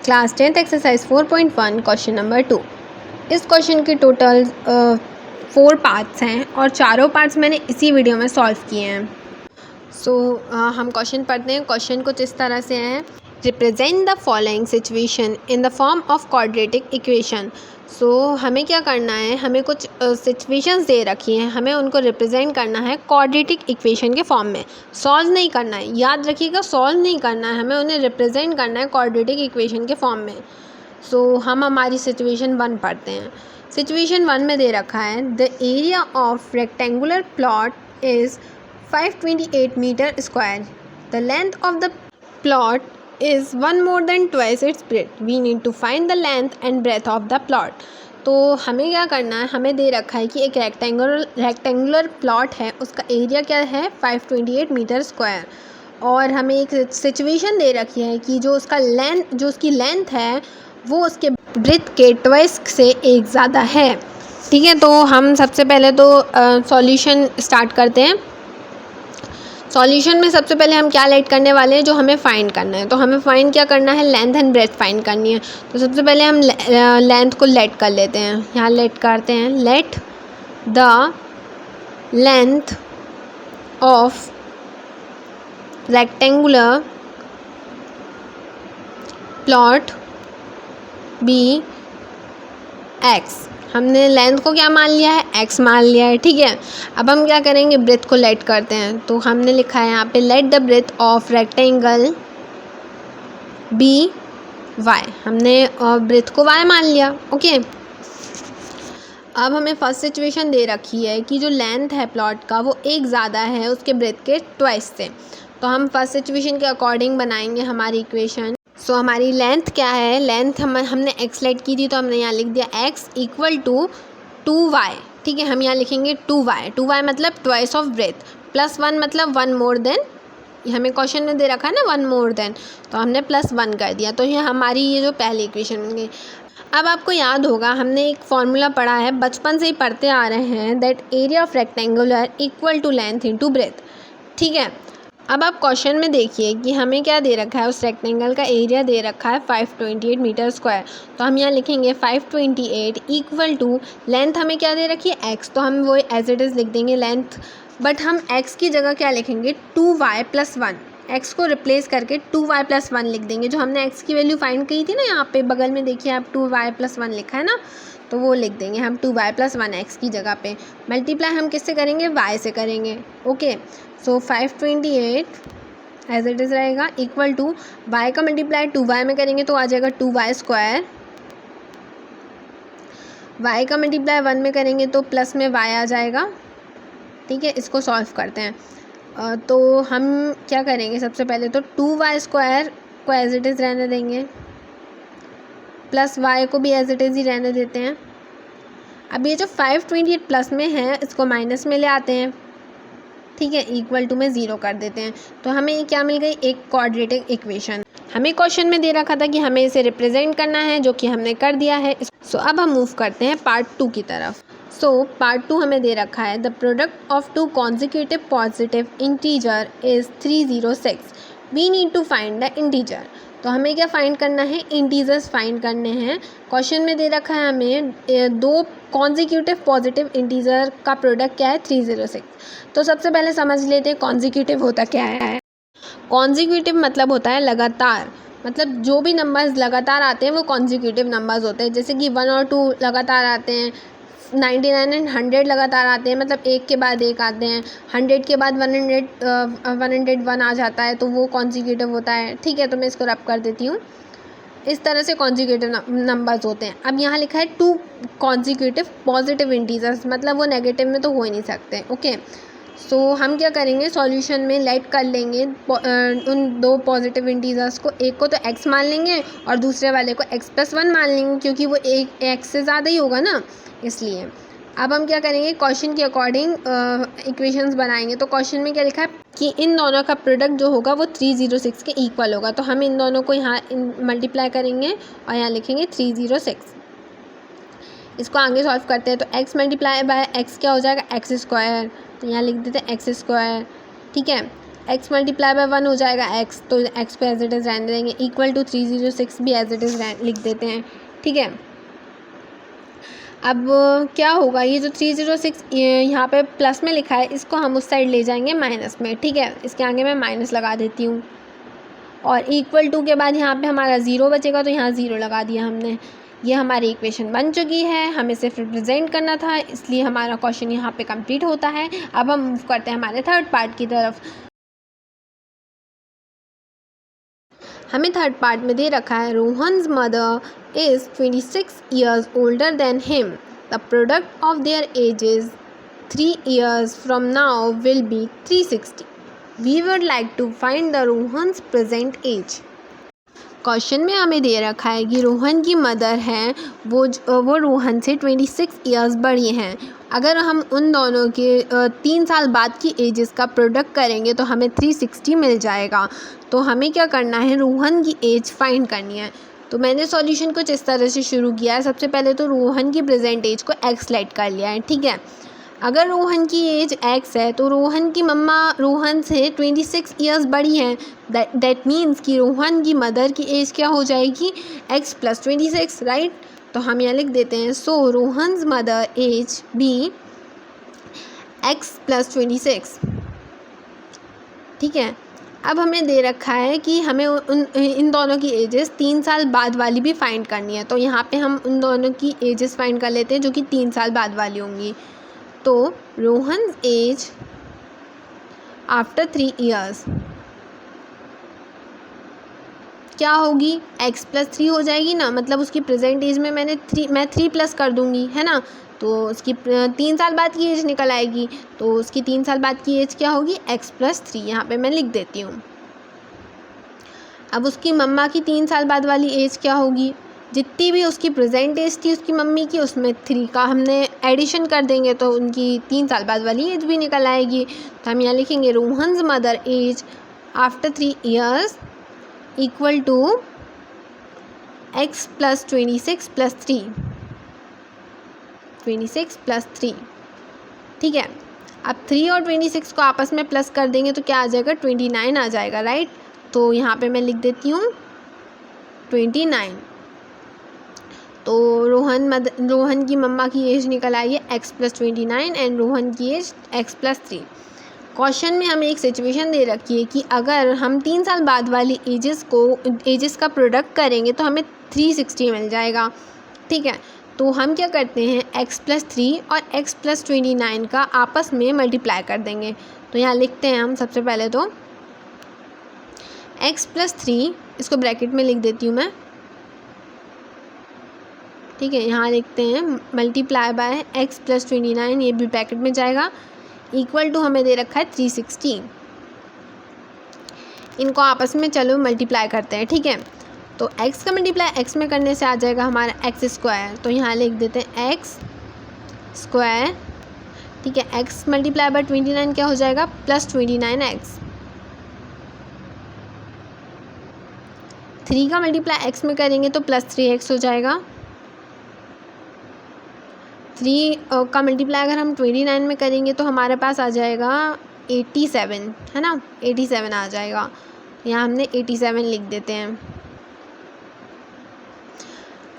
Class 10th exercise 4.1 question number 2। इस question के total 4 parts हैं और चारों पार्ट्स मैंने इसी वीडियो में सॉल्व किए हैं। हम क्वेश्चन पढ़ते हैं। क्वेश्चन कुछ इस तरह से है, represent the following situation in the form of quadratic equation. हमें क्या करना है, हमें कुछ सिचुएशंस दे रखी हैं, हमें उनको रिप्रेजेंट करना है क्वाड्रेटिक इक्वेशन के फॉर्म में। सॉल्व नहीं करना है, याद रखिएगा, सॉल्व नहीं करना है, हमें उन्हें रिप्रेजेंट करना है क्वाड्रेटिक इक्वेशन के फॉर्म में। हम हमारी सिचुएशन 1 पढ़ते हैं। सिचुएशन 1 में दे रखा है, the area of rectangular plot is 528 metre square. The length of the plot is 1 more than twice its breadth. We need to find the length and breadth of the plot. तो हमें क्या करना है, हमें दे रखा है कि एक रेक्टेंगुलर प्लॉट है, उसका एरिया क्या है 528 मीटर स्क्वायर, और हमें एक सिचुएशन दे रखी है कि जो उसकी लेंथ है वो उसके ब्रेथ के ट्वाइस से एक ज़्यादा है। ठीक है, तो हम सबसे पहले तो सॉल्यूशन स्टार्ट करते हैं। सॉल्यूशन में सबसे पहले हम क्या लेट करने वाले हैं, जो हमें फाइंड करना है। तो हमें फाइंड क्या करना है, लेंथ एंड ब्रेथ फाइंड करनी है। तो सबसे पहले हम लेंथ को लेट कर लेते हैं। यहाँ लेट करते हैं, let the length of rectangular plot be X. हमने लेंथ को क्या मान लिया है, x मान लिया है। ठीक है, अब हम क्या करेंगे, ब्रेथ को लेट करते हैं। तो हमने लिखा है यहाँ पे, let the breadth of rectangle be y। हमने ब्रेथ को y मान लिया। ओके, अब हमें फर्स्ट सिचुएशन दे रखी है कि जो लेंथ है प्लॉट का वो एक ज़्यादा है उसके ब्रेथ के ट्वाइस से। तो हम फर्स्ट सिचुएशन के अकॉर्डिंग बनाएंगे हमारी इक्वेशन। हमारी लेंथ क्या है, लेंथ हमने x लेट की थी, तो हमने यहाँ लिख दिया x इक्वल टू 2y। ठीक है, हम यहाँ लिखेंगे 2y मतलब ट्वाइस ऑफ ब्रेथ, प्लस 1 मतलब 1 मोर देन, हमें क्वेश्चन में दे रखा है ना 1 मोर देन, तो हमने प्लस 1 कर दिया। तो ये हमारी ये जो पहली इक्वेशन बन गई। अब आपको याद होगा, हमने एक फॉर्मूला पढ़ा है, बचपन से ही पढ़ते आ रहे हैं, that area of rectangular equal to length into breadth. ठीक है, अब आप क्वेश्चन में देखिए कि हमें क्या दे रखा है, उस रेक्टेंगल का एरिया दे रखा है 528 मीटर स्क्वायर। तो हम यहाँ लिखेंगे 528 इक्वल टू लेंथ हमें क्या दे रखी है, x। तो हम वो एज इट इज़ लिख देंगे लेंथ, बट हम x की जगह क्या लिखेंगे, 2y प्लस 1। x को रिप्लेस करके 2y प्लस 1 लिख देंगे। जो हमने x की वैल्यू फाइंड की थी ना, यहाँ पे बगल में देखिए आप 2y प्लस 1 लिखा है ना, तो वो लिख देंगे हम 2y प्लस 1 x की जगह पे। मल्टीप्लाई हम किससे करेंगे, y से करेंगे। ओके, 528 एज इट इज़ रहेगा इक्वल टू y का मल्टीप्लाई 2y में करेंगे तो आ जाएगा 2y स्क्वायर। y का मल्टीप्लाई 1 में करेंगे तो प्लस में y आ जाएगा। ठीक है, इसको सॉल्व करते हैं। तो हम क्या करेंगे, सबसे पहले तो 2y स्क्वायर को एज इट इज़ रहने देंगे, प्लस y को भी एज इट इज़ ही रहने देते हैं। अब ये जो 528 प्लस में है, इसको माइनस में ले आते हैं। ठीक है, इक्वल टू में 0 कर देते हैं। तो हमें क्या मिल गई, एक क्वाड्रेटिक इक्वेशन। हमें क्वेश्चन में दे रखा था कि हमें इसे रिप्रेजेंट करना है, जो कि हमने कर दिया है। अब हम मूव करते हैं पार्ट 2 की तरफ। पार्ट 2 हमें दे रखा है, the product of 2 consecutive positive integer is 306। We need to find the integer. तो हमें क्या फाइंड करना है, इंटीजर्स फाइंड करने हैं। क्वेश्चन में दे रखा है हमें 2 कॉन्जिक्यूटिव पॉजिटिव इंटीजर का प्रोडक्ट क्या है, 306। तो सबसे पहले समझ लेते हैं कॉन्जिक्यूटिव होता क्या है। कॉन्जिक्यूटिव मतलब होता है लगातार, मतलब जो भी नंबर्स लगातार आते हैं वो कॉन्जिक्यूटिव नंबर्स होते हैं। जैसे कि 1 और 2 लगातार आते हैं, 99 एंड 100 लगातार आते हैं, मतलब एक के बाद एक आते हैं। 100 के बाद 101 आ जाता है, तो वो कॉन्जिक्यूटिव होता है। ठीक है, तो मैं इसको रब कर देती हूँ। इस तरह से कॉन्जिक्यूटिव नंबर्स होते हैं। अब यहाँ लिखा है 2 कॉन्जिक्यूटिव पॉजिटिव इंटीजर्स, मतलब वो नेगेटिव में तो हो ही नहीं सकते। ओके, हम क्या करेंगे, सॉल्यूशन में लेट कर लेंगे उन 2 पॉजिटिव इंटीजर्स को। एक को तो x मान लेंगे और दूसरे वाले को x प्लस 1 मान लेंगे, क्योंकि वो एक x से ज़्यादा ही होगा ना, इसलिए। अब हम क्या करेंगे, क्वेश्चन के अकॉर्डिंग इक्वेशंस बनाएंगे। तो क्वेश्चन में क्या लिखा है कि इन दोनों का प्रोडक्ट जो होगा वो 306 के इक्वल होगा। तो हम इन दोनों को यहाँ मल्टीप्लाई करेंगे और यहाँ लिखेंगे 306। इसको आगे सॉल्व करते हैं। तो x मल्टीप्लाई बाय x क्या हो जाएगा, x स्क्वायर। तो यहाँ लिख देते हैं x स्क्वायर। ठीक है, x मल्टीप्लाई बाय 1 हो जाएगा x, तो x को एज इट इज़ रहने देंगे, इक्वल टू 306 भी एज इट इज़ लिख देते हैं, ठीक है। अब क्या होगा, ये जो 306 यहाँ पे प्लस में लिखा है इसको हम उस साइड ले जाएंगे माइनस में, ठीक है। इसके आगे मैं माइनस लगा देती हूँ और इक्वल टू के बाद यहाँ पे हमारा ज़ीरो बचेगा, तो यहाँ ज़ीरो लगा दिया हमने। ये हमारी इक्वेशन बन चुकी है, हमें सिर्फ रिप्रेजेंट करना था, इसलिए हमारा क्वेश्चन यहाँ पे कंप्लीट होता है। अब हम मूव करते हैं हमारे थर्ड पार्ट की तरफ। हमें थर्ड पार्ट में दे रखा है Rohan's mother is 26 years older than him. The product of their ages 3 years from now will be 360. We would like to find the Rohan's present age. Question में हमें दे रखा है कि रोहन की मदर हैं वो रोहन से 26 इयर्स बड़ी हैं। अगर हम उन दोनों के 3 साल बाद की एजेस का प्रोडक्ट करेंगे तो हमें 360 मिल जाएगा। तो हमें क्या करना है, रोहन की एज फाइंड करनी है। तो मैंने सॉल्यूशन कुछ इस तरह से शुरू किया है। सबसे पहले तो रोहन की प्रेजेंट एज को एक्स सेलेक्ट कर लिया है, ठीक है। अगर रोहन की एज एक्स है तो रोहन की मम्मा रोहन से 26 इयर्स बड़ी हैं। दैट मीन्स कि रोहन की मदर की एज क्या हो जाएगी, एक्स प्लस 26, राइट। तो हम यहाँ लिख देते हैं so Rohan's mother age B X plus 26, ठीक है। अब हमें दे रखा है कि हमें इन दोनों की एजेस 3 साल बाद वाली भी फाइंड करनी है। तो यहाँ पे हम उन दोनों की एजेस फाइंड कर लेते हैं जो कि 3 साल बाद वाली होंगी। तो रोहन्स एज आफ्टर 3 इयर्स क्या होगी, x प्लस 3 हो जाएगी ना, मतलब उसकी प्रेजेंट एज में मैं 3 प्लस कर दूँगी, है ना। तो उसकी 3 साल बाद की एज निकल आएगी। तो उसकी 3 साल बाद की एज क्या होगी, x प्लस 3, यहाँ पे मैं लिख देती हूँ। अब उसकी मम्मा की 3 साल बाद वाली एज क्या होगी, जितनी भी उसकी प्रेजेंट एज थी उसकी मम्मी की, उसमें 3 का हमने एडिशन कर देंगे तो उनकी 3 साल बाद वाली एज भी निकल आएगी। तो हम यहाँ लिखेंगे Rohan's mother age after 3 years equal to x plus 26 plus 3, 26 plus 3, ठीक है। अब 3 और 26 को आपस में प्लस कर देंगे तो क्या आ जाएगा, 29 आ जाएगा, राइट। तो यहाँ पे मैं लिख देती हूँ 29। तो रोहन की मम्मा की एज निकल आई है x प्लस 29 एंड रोहन की एज x प्लस 3। क्वेश्चन में हमें एक सिचुएशन दे रखी है कि अगर हम 3 साल बाद वाली एजेस का प्रोडक्ट करेंगे तो हमें 360 मिल जाएगा, ठीक है। तो हम क्या करते हैं, x प्लस 3 और x प्लस 29 का आपस में मल्टीप्लाई कर देंगे। तो यहाँ लिखते हैं हम सबसे पहले तो x प्लस 3, इसको ब्रैकेट में लिख देती हूँ मैं, ठीक है। यहाँ लिखते हैं मल्टीप्लाई बाय x प्लस 29, ये भी ब्रैकेट में जाएगा, इक्वल टू हमें दे रखा है 360। इनको आपस में चलो मल्टीप्लाई करते हैं, ठीक है। तो x का मल्टीप्लाई x में करने से आ जाएगा हमारा x स्क्वायर। तो यहाँ लिख देते हैं x स्क्वायर, ठीक है। x मल्टीप्लाई बाय 29 क्या हो जाएगा, प्लस 29x। 3 का मल्टीप्लाई x में करेंगे तो प्लस 3x हो जाएगा। 3 का मल्टीप्लाई अगर हम 29 में करेंगे तो हमारे पास आ जाएगा 87, है ना, 87 आ जाएगा। यहाँ हमने 87 लिख देते हैं,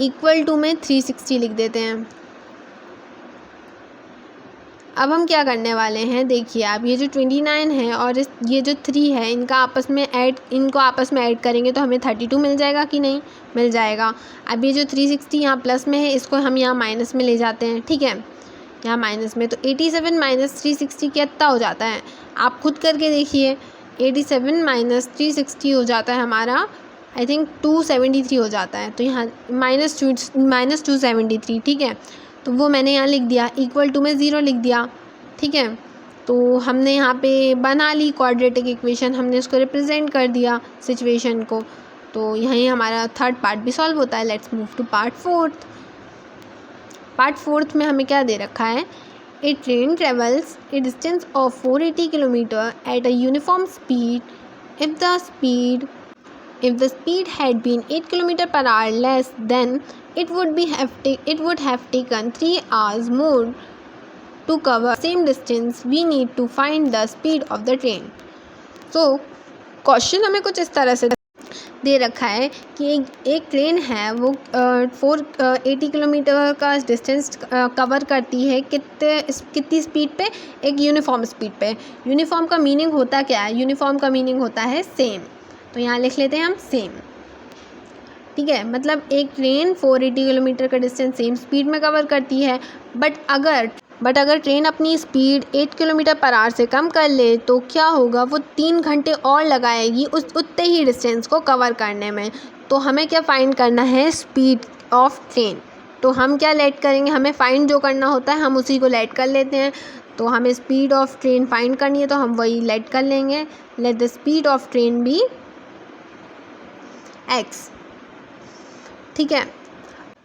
इक्वल टू में 360 लिख देते हैं। अब हम क्या करने वाले हैं, देखिए आप, ये जो 29 है और ये जो 3 है इनको आपस में ऐड करेंगे तो हमें 32 मिल जाएगा कि नहीं, मिल जाएगा। अब ये जो 360 यहाँ प्लस में है इसको हम यहाँ माइनस में ले जाते हैं, ठीक है, यहाँ माइनस में। तो 87 माइनस 360 कितना हो जाता है, आप खुद करके देखिए। 87 माइनस 360 हो जाता है हमारा, आई थिंक 273 हो जाता है। तो यहाँ माइनस 273, ठीक है। तो वो मैंने यहाँ लिख दिया, इक्वल टू में 0 लिख दिया, ठीक है। तो हमने यहाँ पे बना ली क्वाड्रेटिक इक्वेशन, हमने इसको रिप्रेजेंट कर दिया सिचुएशन को। तो यहीं हमारा थर्ड पार्ट भी सॉल्व होता है। Let's move to part fourth. Part fourth में हमें क्या दे रखा है, a train travels a distance of 480 kilometre at a uniform speed if the speed had been 8 km per hour less, then it would have taken 3 hours more to cover same distance. We need to find the speed of the train. तो question हमें कुछ इस तरह से दे रखा है कि एक ट्रेन है वो 480 किलोमीटर का डिस्टेंस कवर करती है कितनी स्पीड पे, एक यूनिफॉर्म स्पीड पे। यूनिफॉर्म का मीनिंग होता क्या है? यूनिफॉर्म का मीनिंग होता है सेम, तो यहाँ लिख लेते हैं हम सेम। ठीक है, मतलब एक ट्रेन 480 किलोमीटर का डिस्टेंस सेम स्पीड में कवर करती है, बट अगर ट्रेन अपनी स्पीड 8 किलोमीटर पर आवर से कम कर ले तो क्या होगा? वो 3 घंटे और लगाएगी उतने ही डिस्टेंस को कवर करने में। तो हमें क्या फाइंड करना है? Speed of train. तो हम क्या लेट करेंगे? हमें फाइंड जो करना होता है हम उसी को लेट कर लेते हैं। तो हमें स्पीड ऑफ ट्रेन फाइंड करनी है तो हम वही लेट कर लेंगे। Let the speed of train be x। ठीक है,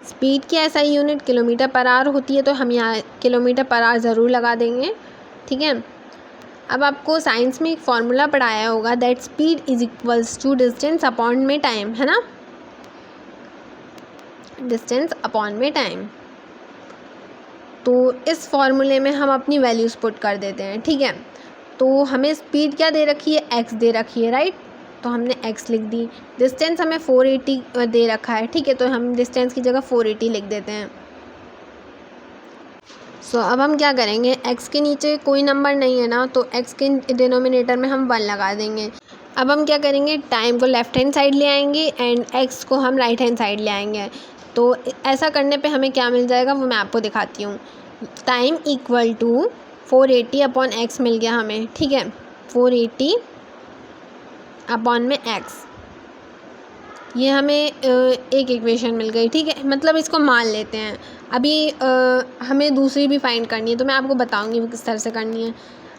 स्पीड की ऐसा यूनिट किलोमीटर पर आवर होती है तो हम यहाँ किलोमीटर पर आवर ज़रूर लगा देंगे। ठीक है, अब आपको साइंस में एक फॉर्मूला पढ़ाया होगा that speed is equals to distance upon में टाइम, है ना? डिस्टेंस अपॉन में टाइम। तो इस फॉर्मूले में हम अपनी वैल्यूज़ पुट कर देते हैं। ठीक है, तो हमें स्पीड क्या दे रखी है? x दे रखी है, राइट? तो हमने x लिख दी। डिस्टेंस हमें 480 दे रखा है। ठीक है, तो हम डिस्टेंस की जगह 480 लिख देते हैं। सो अब हम क्या करेंगे? x के नीचे कोई नंबर नहीं है ना, तो x के डिनोमिनेटर में हम 1 लगा देंगे। अब हम क्या करेंगे? टाइम को लेफ़्ट हैंड साइड ले आएंगे एंड x को हम राइट हैंड साइड ले आएंगे। तो ऐसा करने पे हमें क्या मिल जाएगा वो मैं आपको दिखाती हूँ। Time equal to 480 upon x मिल गया हमें। ठीक है, 480 अपॉन में x, ये हमें एक इक्वेशन मिल गई। ठीक है, मतलब इसको मान लेते हैं। अभी हमें दूसरी भी फाइंड करनी है तो मैं आपको बताऊंगी वो किस तरह से करनी है।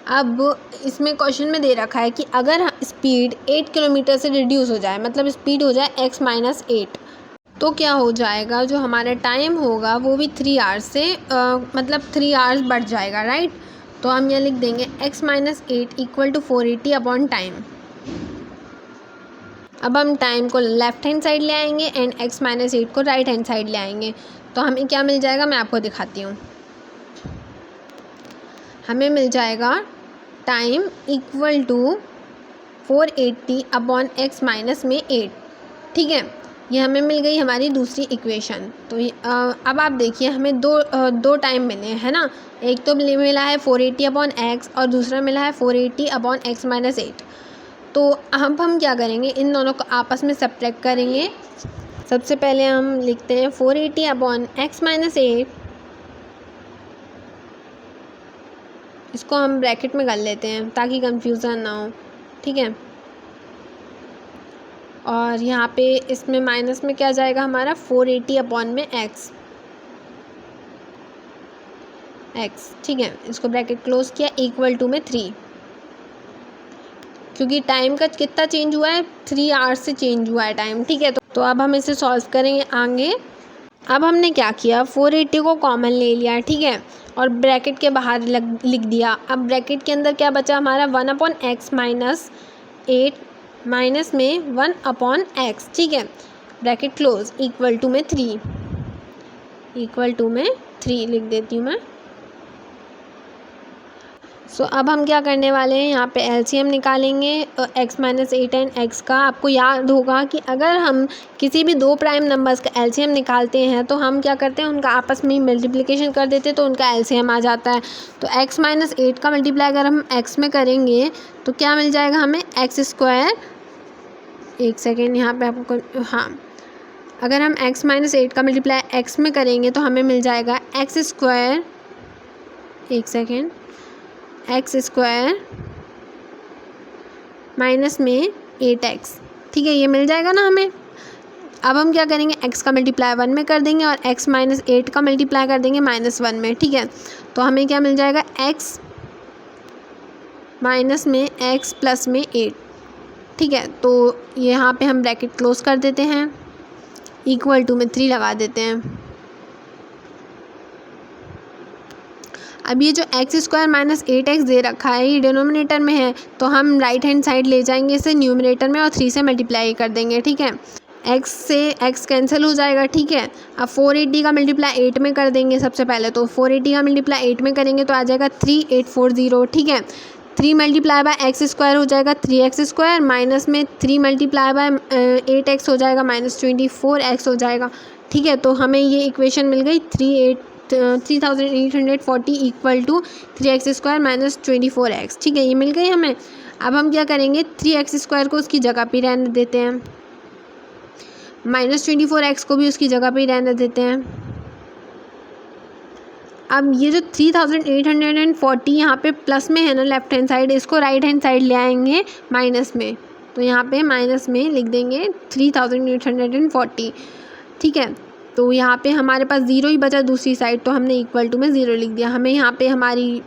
अब इसमें क्वेश्चन में दे रखा है कि अगर स्पीड 8 किलोमीटर से रिड्यूस हो जाए, मतलब स्पीड हो जाए x माइनस 8, तो क्या हो जाएगा? जो हमारा टाइम होगा वो भी 3 आवर्स से मतलब 3 आवर्स बढ़ जाएगा, राइट? तो हम यहाँ लिख देंगे x minus 8 equal to 480 upon time. अब हम टाइम को लेफ़्ट हैंड साइड ले आएंगे एंड x माइनस 8 को राइट हैंड साइड ले आएंगे। तो हमें क्या मिल जाएगा? मैं आपको दिखाती हूँ। हमें मिल जाएगा time equal to 480 upon x minus में 8। ठीक है, ये हमें मिल गई हमारी दूसरी इक्वेशन। तो अब आप देखिए हमें दो टाइम मिले हैं ना। एक तो मिला है 480 अपॉन x और दूसरा मिला है 480 अपॉन x माइनस 8। तो अब हम क्या करेंगे? इन दोनों को आपस में सब्ट्रैक्ट करेंगे। सबसे पहले हम लिखते हैं 480 अपॉन x माइनस 8, इसको हम ब्रैकेट में कर लेते हैं ताकि कंफ्यूजन ना हो। ठीक है, और यहाँ पे इसमें माइनस में क्या जाएगा हमारा? 480 अपॉन में x। ठीक है, इसको ब्रैकेट क्लोज किया, इक्वल टू में 3, क्योंकि टाइम का कितना चेंज हुआ है? 3 आवर्स से चेंज हुआ है टाइम। ठीक है, तो अब हम इसे सॉल्व करेंगे आगे। अब हमने क्या किया? 480 को कॉमन ले लिया, ठीक है, और ब्रैकेट के बाहर लिख दिया। अब ब्रैकेट के अंदर क्या बचा हमारा? 1 अपॉन x माइनस 8 माइनस में 1 अपॉन x। ठीक है, ब्रैकेट क्लोज, इक्वल टू में 3, लिख देती हूँ मैं। सो अब हम क्या करने वाले हैं? यहाँ पे एलसीएम निकालेंगे x माइनस 8 एंड x का। आपको याद होगा कि अगर हम किसी भी दो प्राइम नंबर्स का एलसीएम निकालते हैं तो हम क्या करते हैं? उनका आपस में मल्टीप्लिकेशन कर देते हैं तो उनका एलसीएम आ जाता है। तो x माइनस 8 का मल्टीप्लाई अगर हम x में करेंगे तो क्या मिल जाएगा हमें? x स्क्वायर, एक सेकेंड यहाँ पे आपको, हाँ, अगर हम x माइनस 8 का मल्टीप्लाई x में करेंगे तो हमें मिल जाएगा x स्क्वायर, एक सेकेंड, x स्क्वायर माइनस में 8x। ठीक है, ये मिल जाएगा ना हमें। अब हम क्या करेंगे? x का मल्टीप्लाई 1 में कर देंगे और x माइनस 8 का मल्टीप्लाई कर देंगे -1 में। ठीक है, तो हमें क्या मिल जाएगा? x माइनस में x प्लस में 8। ठीक है, तो यहाँ पे हम ब्रैकेट क्लोज कर देते हैं, इक्वल टू में 3 लगा देते हैं। अब ये जो x स्क्वायर माइनस 8x दे रखा है ये डिनोमिनेटर में है, तो हम राइट हैंड साइड ले जाएंगे इसे न्यूमरेटर में और 3 से मल्टीप्लाई कर देंगे। ठीक है, x से x कैंसिल हो जाएगा। ठीक है, अब 480 का मल्टीप्लाई 8 में कर देंगे सबसे पहले। तो 480 का मल्टीप्लाई 8 में करेंगे तो आ जाएगा 3840। ठीक है, 3 मल्टीप्लाई बाय एक्स स्क्वायर हो जाएगा 3x स्क्वायर, माइनस में 3 मल्टीप्लाई बाय 8x हो जाएगा -24x हो जाएगा। ठीक है, तो हमें ये इक्वेशन मिल गई 3840 equal to 3x square -24x। ठीक है, ये मिल गई हमें। अब हम क्या करेंगे, 3x स्क्वायर को उसकी जगह पे रहने देते हैं, -24x को भी उसकी जगह पे ही रहने देते हैं। अब ये जो 3840 यहाँ पे प्लस में है ना लेफ्ट हैंड साइड, इसको राइट हैंड साइड ले आएंगे माइनस में, तो यहाँ पे माइनस में लिख देंगे 3840। ठीक है, तो यहाँ पे हमारे पास ज़ीरो ही बचा दूसरी साइड, तो हमने इक्वल टू में ज़ीरो लिख दिया। हमें यहाँ पे हमारी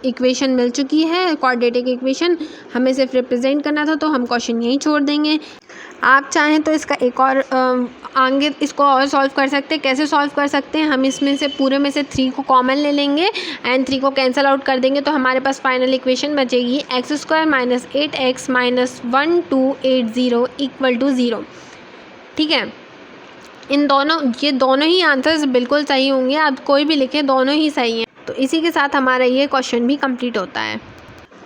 इक्वेशन मिल चुकी है, क्वाड्रेटिक इक्वेशन। हमें सिर्फ रिप्रेजेंट करना था, तो हम क्वेश्चन यहीं छोड़ देंगे। आप चाहें तो इसका एक और आगे इसको और सॉल्व कर सकते हैं। कैसे सॉल्व कर सकते हैं, हम इसमें से पूरे में से 3 को कॉमन ले लेंगे एंड 3 को कैंसिल आउट कर देंगे, तो हमारे पास फाइनल इक्वेशन बचेगी x square -8x -1280 equal to 0। ठीक है, ये दोनों ही आंसर्स बिल्कुल सही होंगे, आप कोई भी लिखें, दोनों ही सही हैं। तो इसी के साथ हमारा ये क्वेश्चन भी कंप्लीट होता है।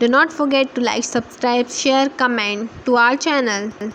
Do not forget to like, subscribe, share, comment to our channel.